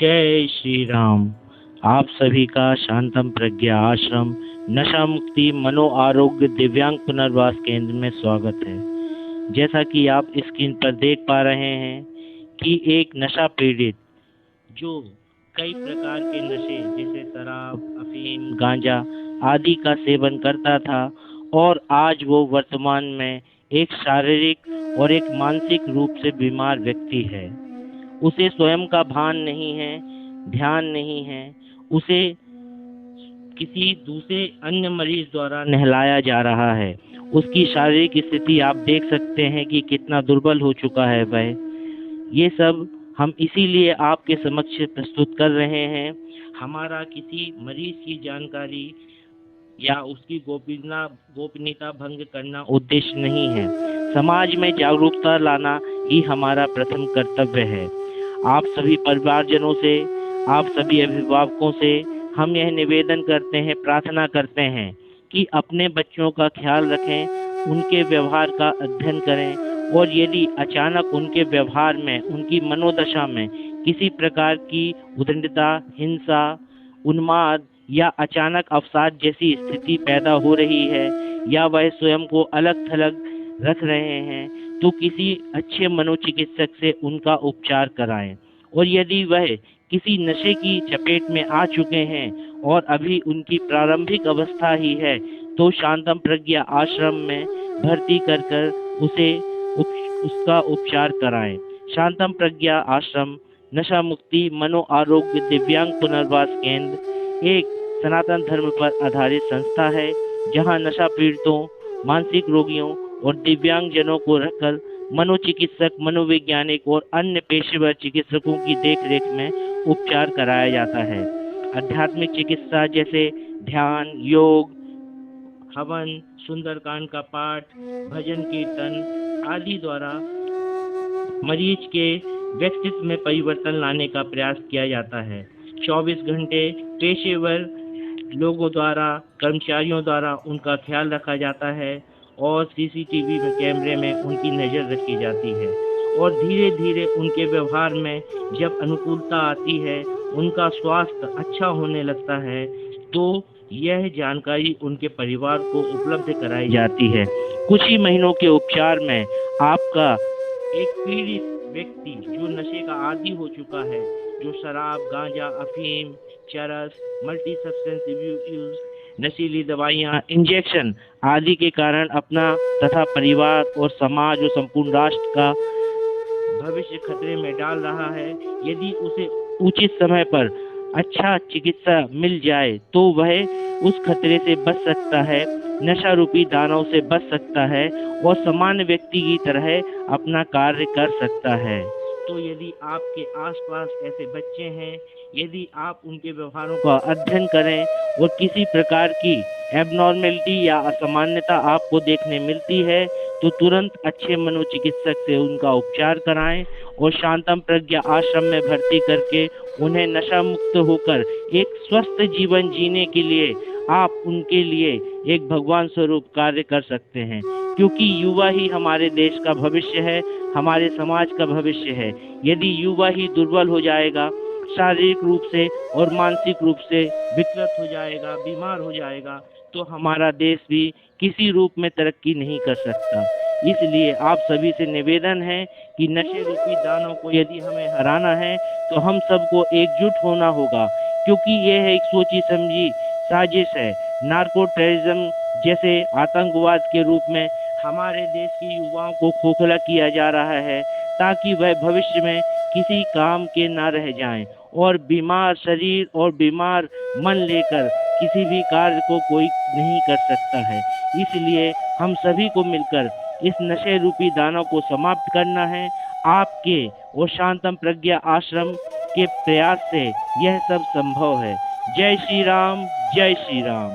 जय श्री राम। आप सभी का शांतम प्रज्ञा आश्रम नशा मुक्ति मनो आरोग्य दिव्यांग पुनर्वास केंद्र में स्वागत है। जैसा कि आप स्क्रीन पर देख पा रहे हैं कि एक नशा पीड़ित जो कई प्रकार के नशे जैसे शराब, अफीम, गांजा आदि का सेवन करता था और आज वो वर्तमान में एक शारीरिक और एक मानसिक रूप से बीमार व्यक्ति है। उसे स्वयं का भान नहीं है, ध्यान नहीं है, उसे किसी दूसरे अन्य मरीज द्वारा नहलाया जा रहा है। उसकी शारीरिक स्थिति आप देख सकते हैं कि कितना दुर्बल हो चुका है वह। ये सब हम इसीलिए आपके समक्ष प्रस्तुत कर रहे हैं। हमारा किसी मरीज की जानकारी या उसकी गोपनीयता भंग करना उद्देश्य नहीं है। समाज में जागरूकता लाना ही हमारा प्रथम कर्तव्य है। आप सभी परिवारजनों से, आप सभी अभिभावकों से हम यह निवेदन करते हैं, प्रार्थना करते हैं कि अपने बच्चों का ख्याल रखें, उनके व्यवहार का अध्ययन करें और यदि अचानक उनके व्यवहार में, उनकी मनोदशा में किसी प्रकार की उद्दंडता, हिंसा, उन्माद या अचानक अवसाद जैसी स्थिति पैदा हो रही है या वह स्वयं को अलग थलग रख रहे हैं तो किसी अच्छे मनोचिकित्सक से उनका उपचार कराएं। और यदि वह किसी नशे की चपेट में आ चुके हैं और अभी उनकी प्रारंभिक अवस्था ही है तो शांतम प्रज्ञा आश्रम में भर्ती कर उसका उपचार कराएं। शांतम प्रज्ञा आश्रम नशा मुक्ति मनो आरोग्य दिव्यांग पुनर्वास केंद्र एक सनातन धर्म पर आधारित संस्था है जहां नशा पीड़ितों, मानसिक रोगियों और दिव्यांग जनों को रखकर मनोचिकित्सक, मनोवैज्ञानिक और अन्य पेशेवर चिकित्सकों की देखरेख में उपचार कराया जाता है। आध्यात्मिक चिकित्सा जैसे ध्यान, योग, हवन, सुंदरकांड का पाठ, भजन कीर्तन आदि द्वारा मरीज के व्यक्तित्व में परिवर्तन लाने का प्रयास किया जाता है। 24 घंटे पेशेवर लोगों द्वारा, कर्मचारियों द्वारा उनका ख्याल रखा जाता है और सीसीटीवी में कैमरे में उनकी नज़र रखी जाती है और धीरे धीरे उनके व्यवहार में जब अनुकूलता आती है, उनका स्वास्थ्य अच्छा होने लगता है तो यह जानकारी उनके परिवार को उपलब्ध कराई जाती है। कुछ ही महीनों के उपचार में आपका एक पीड़ित व्यक्ति जो नशे का आदी हो चुका है, जो शराब, गांजा, अफीम, चरस, मल्टी सब्सटेंस यूज, नशीली दवाइयाँ, इंजेक्शन आदि के कारण अपना तथा परिवार और समाज और संपूर्ण राष्ट्र का भविष्य खतरे में डाल रहा है, यदि उसे उचित समय पर अच्छा चिकित्सा मिल जाए तो वह उस खतरे से बच सकता है, नशा रूपी दानव से बच सकता है और सामान्य व्यक्ति की तरह अपना कार्य कर सकता है। तो यदि आपके आसपास ऐसे बच्चे हैं, यदि आप उनके व्यवहारों का अध्ययन करें और किसी प्रकार की एबनॉर्मेलिटी या असामान्यता आपको देखने मिलती है तो तुरंत अच्छे मनोचिकित्सक से उनका उपचार कराएं और शांतम प्रज्ञा आश्रम में भर्ती करके उन्हें नशा मुक्त होकर एक स्वस्थ जीवन जीने के लिए आप उनके लिए एक भगवान स्वरूप कार्य कर सकते हैं, क्योंकि युवा ही हमारे देश का भविष्य है, हमारे समाज का भविष्य है। यदि युवा ही दुर्बल हो जाएगा, शारीरिक रूप से और मानसिक रूप से विकृत हो जाएगा, बीमार हो जाएगा तो हमारा देश भी किसी रूप में तरक्की नहीं कर सकता। इसलिए आप सभी से निवेदन है कि नशे रूपी दानों को यदि हमें हराना है तो हम सबको एकजुट होना होगा, क्योंकि यह एक सोची समझी साजिश है। नार्को टेररिज्म जैसे आतंकवाद के रूप में हमारे देश के युवाओं को खोखला किया जा रहा है ताकि वह भविष्य में किसी काम के ना रह जाएं और बीमार शरीर और बीमार मन लेकर किसी भी कार्य को कोई नहीं कर सकता है। इसलिए हम सभी को मिलकर इस नशे रूपी दानव को समाप्त करना है। आपके और शांतम प्रज्ञा आश्रम के प्रयास से यह सब संभव है। जय श्री राम, जय श्री राम।